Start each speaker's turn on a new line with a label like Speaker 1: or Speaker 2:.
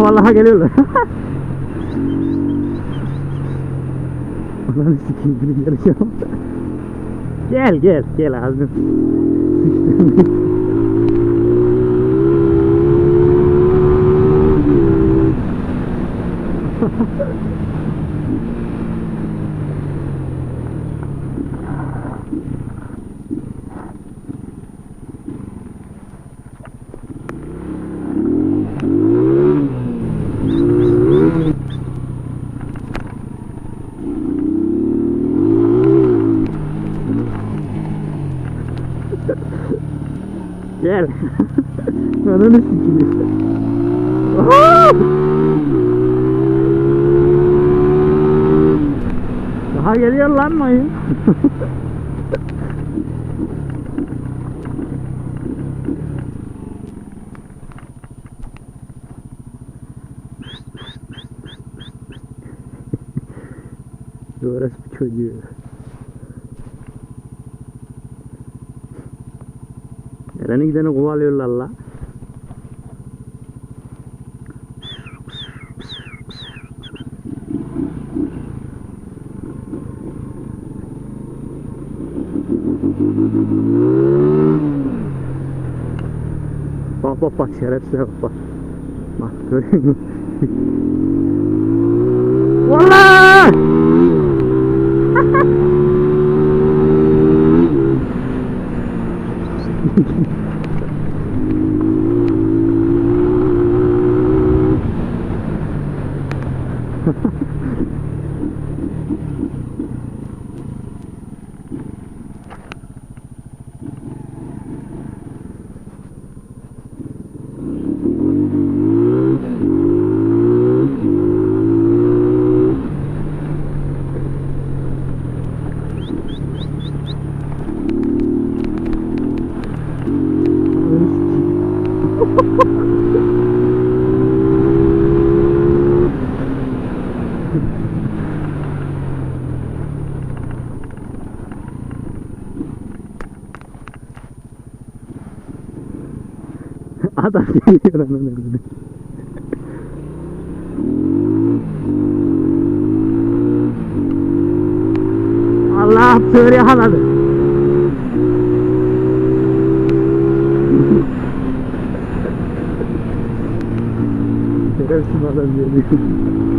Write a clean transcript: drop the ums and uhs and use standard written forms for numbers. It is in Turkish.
Speaker 1: vallahi geliyorlar. Ananı sikeyim biri yarışamam. Gel ağzını. Gel. Ananı sikeyim. Daha geliyor lan mayın. Orası bir çocuğu. Geleni gideni kovalıyorlar la. Bak şerefsize bak. Bak görüyor musun? Vallahi! Adam geliyor ananı. Allah sığır yakaladı. Şerefsiz adam geliyor.